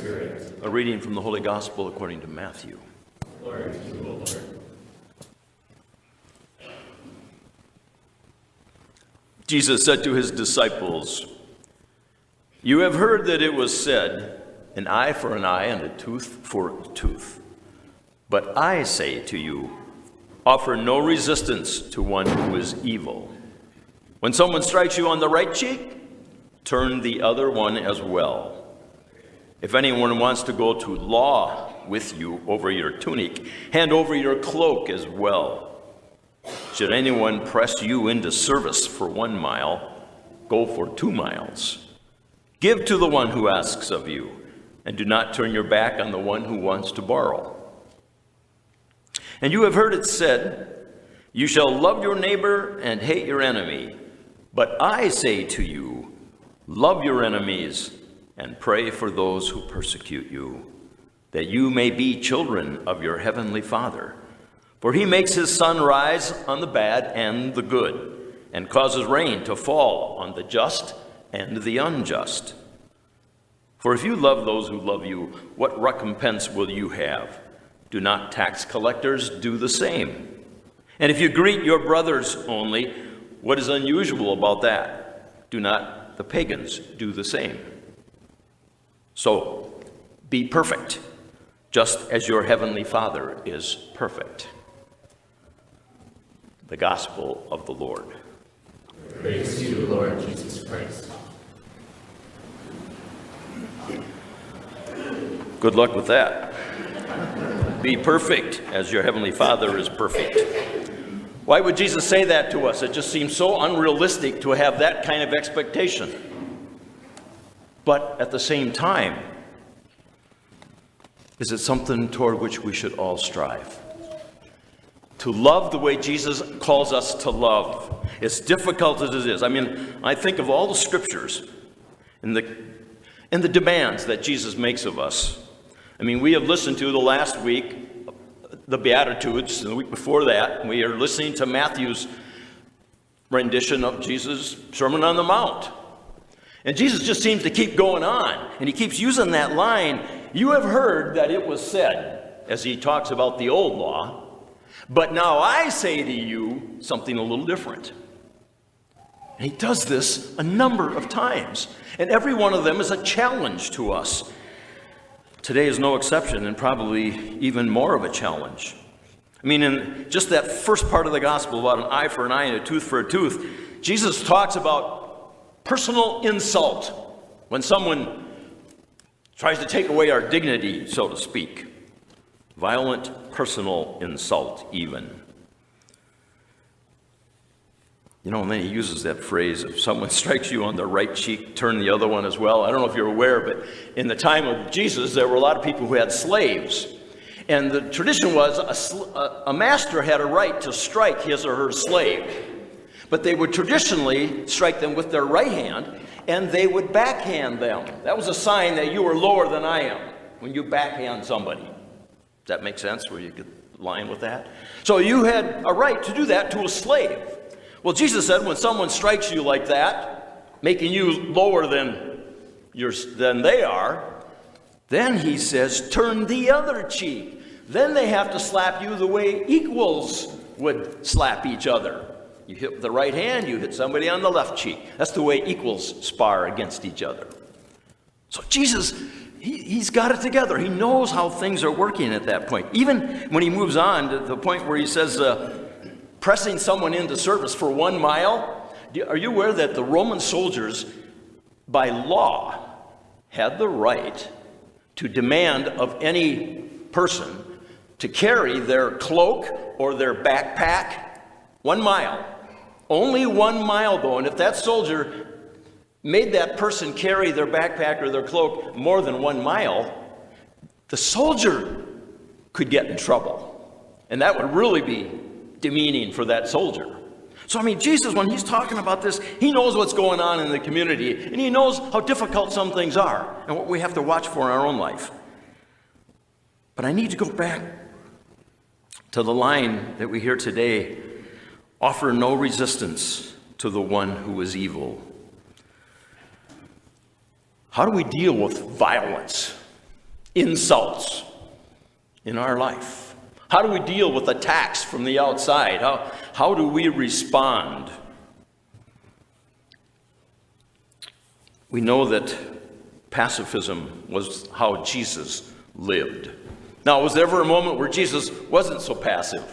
Spirit. A reading from the Holy Gospel according to Matthew. Glory to you, O Lord. Jesus said to his disciples, "You have heard that it was said, an eye for an eye and a tooth for a tooth. But I say to you, offer no resistance to one who is evil. When someone strikes you on the right cheek, turn the other one as well. If anyone wants to go to law with you over your tunic, hand over your cloak as well. Should anyone press you into service for 1 mile, go for 2 miles. Give to the one who asks of you, and do not turn your back on the one who wants to borrow. And you have heard it said, you shall love your neighbor and hate your enemy. But I say to you, love your enemies and pray for those who persecute you, that you may be children of your heavenly Father. For he makes his sun rise on the bad and the good, and causes rain to fall on the just and the unjust. For if you love those who love you, what recompense will you have? Do not tax collectors do the same? And if you greet your brothers only, what is unusual about that? Do not the pagans do the same? So, be perfect, just as your heavenly Father is perfect." The Gospel of the Lord. Praise to you, Lord Jesus Christ. Good luck with that. Be perfect as your heavenly Father is perfect. Why would Jesus say that to us? It just seems so unrealistic to have that kind of expectation. But at the same time, is it something toward which we should all strive? To love the way Jesus calls us to love, as difficult as it is. I mean, I think of all the scriptures and the demands that Jesus makes of us. I mean, we have listened to the last week the Beatitudes, and the week before that, we are listening to Matthew's rendition of Jesus' Sermon on the Mount. And Jesus just seems to keep going on, and he keeps using that line, "You have heard that it was said," as he talks about the old law, "but now I say to you something a little different." And he does this a number of times, and every one of them is a challenge to us. Today is no exception, and probably even more of a challenge. I mean, in just that first part of the gospel about an eye for an eye and a tooth for a tooth, Jesus talks about personal insult when someone tries to take away our dignity, so to speak. Violent personal insult, even. You know, and then he uses that phrase, if someone strikes you on the right cheek, turn the other one as well. I don't know if you're aware, but in the time of Jesus, there were a lot of people who had slaves. And the tradition was a master had a right to strike his or her slave. But they would traditionally strike them with their right hand, and they would backhand them. That was a sign that you were lower than I am, when you backhand somebody. Does that make sense, where you could line with that? So you had a right to do that to a slave. Well, Jesus said when someone strikes you like that, making you lower than they are, then he says, turn the other cheek. Then they have to slap you the way equals would slap each other. You hit with the right hand, you hit somebody on the left cheek. That's the way equals spar against each other. So Jesus, he's got it together. He knows how things are working at that point. Even when he moves on to the point where he says, pressing someone into service for 1 mile. Are you aware that the Roman soldiers, by law, had the right to demand of any person to carry their cloak or their backpack 1 mile? Only 1 mile, though, and if that soldier made that person carry their backpack or their cloak more than 1 mile, the soldier could get in trouble. And that would really be demeaning for that soldier. So, I mean, Jesus, when he's talking about this, he knows what's going on in the community, and he knows how difficult some things are and what we have to watch for in our own life. But I need to go back to the line that we hear today, offer no resistance to the one who is evil. How do we deal with violence insults in our life? How do we deal with attacks from the outside? How do we respond? We know that pacifism was how Jesus lived. Now, was there ever a moment where Jesus wasn't so passive?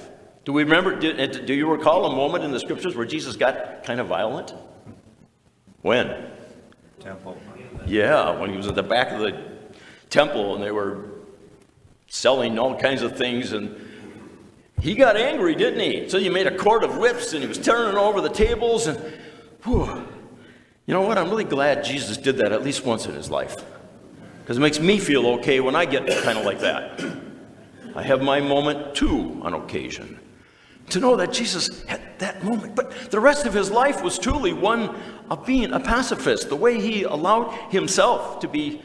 Do we remember, do you recall a moment in the scriptures where Jesus got kind of violent? When? Temple. Yeah, when he was at the back of the temple and they were selling all kinds of things, and he got angry, didn't he? So you made a cord of whips and he was turning over the tables, and whew. You know what? I'm really glad Jesus did that at least once in his life, because it makes me feel okay when I get kind of like that. I have my moment too on occasion. To know that Jesus had that moment, but the rest of his life was truly one of being a pacifist, the way he allowed himself to be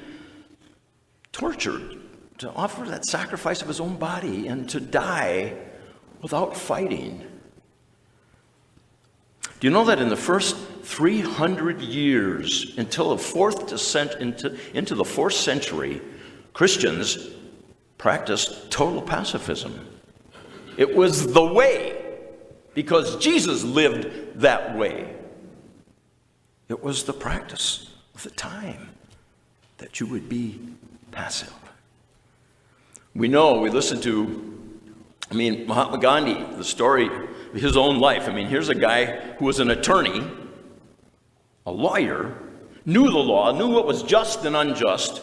tortured, to offer that sacrifice of his own body, and to die without fighting. Do you know that in the first 300 years, until the fourth descent into the 4th century, Christians practiced total pacifism? It was the way, because Jesus lived that way. It was the practice of the time that you would be passive. We listen to, Mahatma Gandhi, the story of his own life. Here's a guy who was an attorney, a lawyer, knew the law, knew what was just and unjust,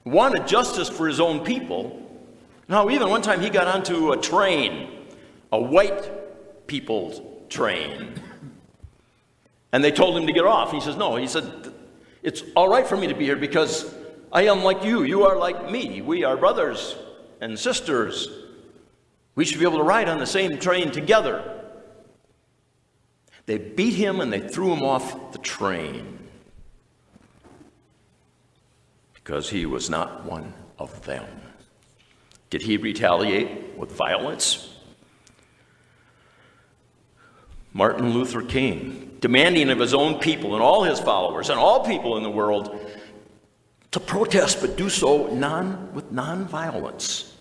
wanted justice for his own people. Now, even one time he got onto a train, a white people's train, and they told him to get off. He says, no. He said, it's all right for me to be here because I am like you. You are like me. We are brothers and sisters. We should be able to ride on the same train together. They beat him and they threw him off the train because he was not one of them. Did he retaliate with violence? Martin Luther King, demanding of his own people and all his followers and all people in the world to protest, but do so with non-violence.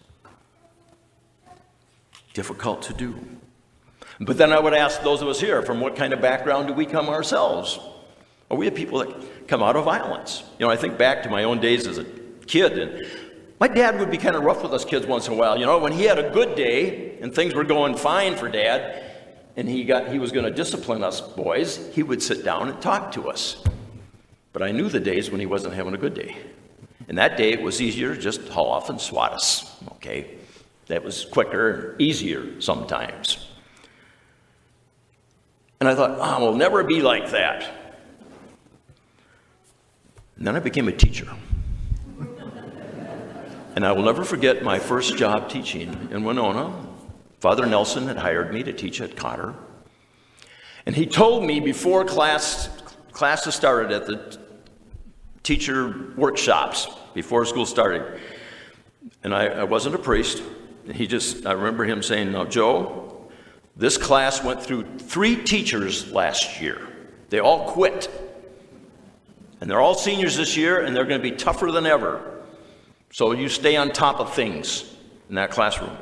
Difficult to do. But then I would ask those of us here, from what kind of background do we come ourselves? Are we a people that come out of violence? I think back to my own days as a kid, and my dad would be kind of rough with us kids once in a while. When he had a good day and things were going fine for Dad, and he was going to discipline us boys, he would sit down and talk to us. But I knew the days when he wasn't having a good day. And that day it was easier to just haul off and swat us. Okay? That was quicker and easier sometimes. And I thought, we'll never be like that. And then I became a teacher. And I will never forget my first job teaching in Winona. Father Nelson had hired me to teach at Cotter. And he told me before classes started at the teacher workshops, before school started, and I wasn't a priest, I remember him saying, now Joe, this class went through 3 teachers last year. They all quit. And they're all seniors this year, and they're going to be tougher than ever. So you stay on top of things in that classroom.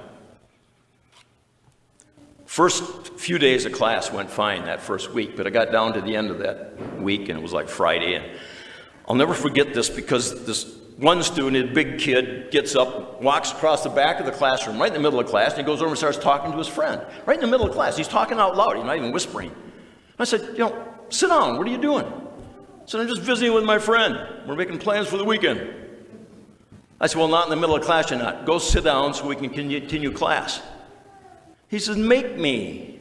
First few days of class went fine that first week, but I got down to the end of that week, and it was like Friday. And I'll never forget this, because this one student, a big kid, gets up, walks across the back of the classroom, right in the middle of class, and he goes over and starts talking to his friend. Right in the middle of class. He's talking out loud. He's not even whispering. I said, sit down. What are you doing? I said, I'm just visiting with my friend. We're making plans for the weekend. I said, well, not in the middle of class, you're not. Go sit down so we can continue class. He says, make me.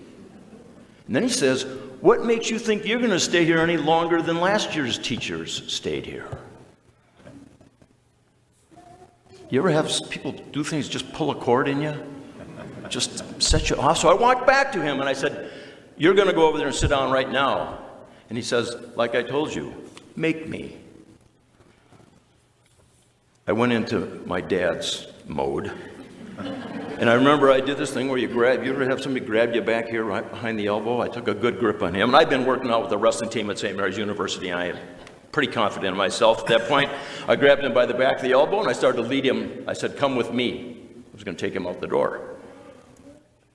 And then he says, what makes you think you're going to stay here any longer than last year's teachers stayed here? You ever have people do things, just pull a cord in you? Just set you off? So I walked back to him and I said, you're going to go over there and sit down right now. And he says, like I told you, make me. I went into my dad's mode. And I remember I did this thing where you ever have somebody grab you back here right behind the elbow? I took a good grip on him. And I'd been working out with the wrestling team at St. Mary's University, and I had pretty confident in myself at that point. I grabbed him by the back of the elbow and I started to lead him. I said, come with me. I was going to take him out the door.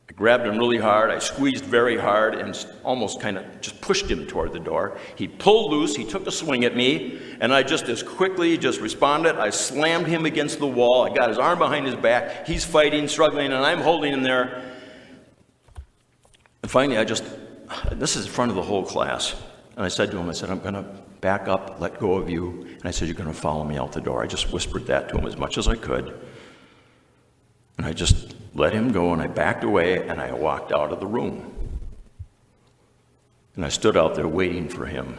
I grabbed him really hard. I squeezed very hard and almost kind of just pushed him toward the door. He pulled loose. He took a swing at me, and I just as quickly just responded. I slammed him against the wall. I got his arm behind his back. He's fighting, struggling, and I'm holding him there. And finally, this is in front of the whole class. And I said to him, I said, I'm going to back up, let go of you. And I said, you're going to follow me out the door. I just whispered that to him as much as I could. And I just let him go, and I backed away, and I walked out of the room. And I stood out there waiting for him,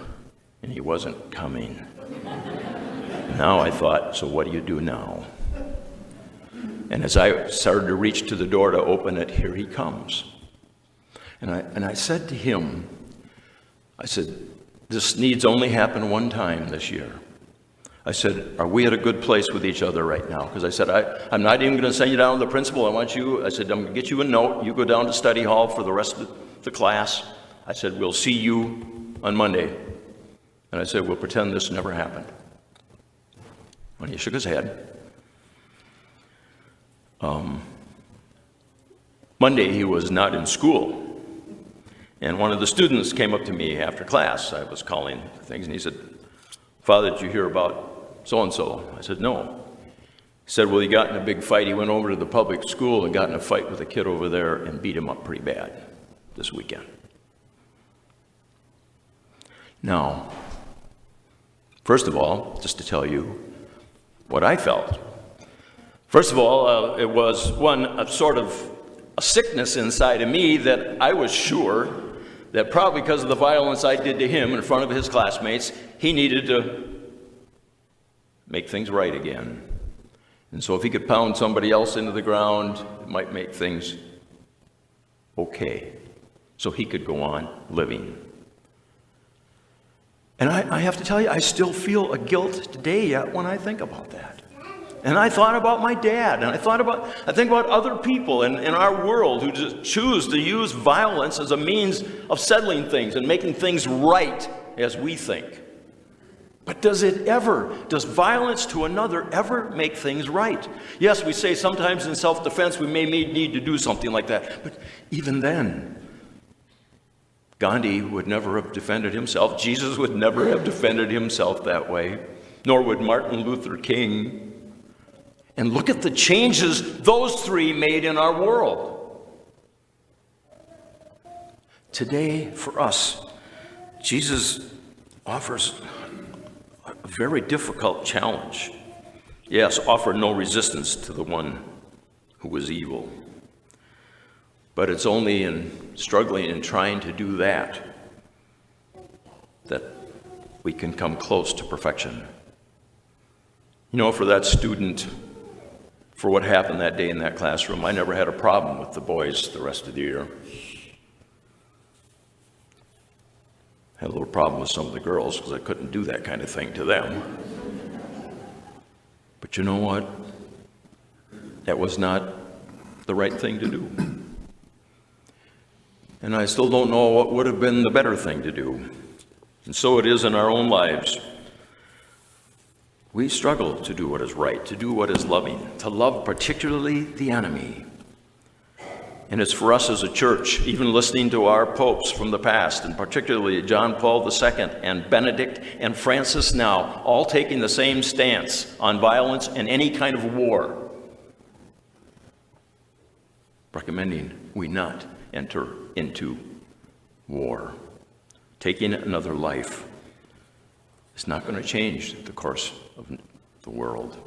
and he wasn't coming. Now I thought, so what do you do now? And as I started to reach to the door to open it, here he comes. And I said to him, I said, this needs only happen one time this year. I said, are we at a good place with each other right now? Because I said, I'm not even going to send you down to the principal. I said, I'm going to get you a note. You go down to study hall for the rest of the class. I said, we'll see you on Monday. And I said, we'll pretend this never happened. And he shook his head. Monday, he was not in school. And one of the students came up to me after class. I was calling things, and he said, Father, did you hear about so-and-so? I said, no. He said, well, he got in a big fight. He went over to the public school and got in a fight with a kid over there and beat him up pretty bad this weekend. Now, first of all, just to tell you what I felt. First of all, it was a sort of a sickness inside of me that I was sure that probably because of the violence I did to him in front of his classmates, he needed to make things right again. And so if he could pound somebody else into the ground, it might make things okay, so he could go on living. And I have to tell you, I still feel a guilt today yet when I think about that. And I thought about my dad, and I think about other people in our world who just choose to use violence as a means of settling things and making things right as we think. But does violence to another ever make things right? Yes, we say sometimes in self-defense we may need to do something like that. But even then, Gandhi would never have defended himself. Jesus would never have defended himself that way. Nor would Martin Luther King. And look at the changes those three made in our world. Today, for us, Jesus offers a very difficult challenge. Yes, offer no resistance to the one who was evil. But it's only in struggling and trying to do that we can come close to perfection. You know, for that student, for what happened that day in that classroom, I never had a problem with the boys the rest of the year. Had a little problem with some of the girls because I couldn't do that kind of thing to them. But you know what? That was not the right thing to do. And I still don't know what would have been the better thing to do. And so it is in our own lives. We struggle to do what is right, to do what is loving, to love particularly the enemy. And it's for us as a church, even listening to our popes from the past, and particularly John Paul II and Benedict and Francis now, all taking the same stance on violence and any kind of war, recommending we not enter into war. Taking another life is not going to change the course of the world.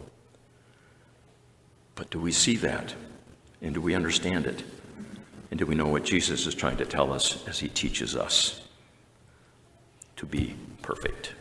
But do we see that? And do we understand it? And do we know what Jesus is trying to tell us as he teaches us to be perfect?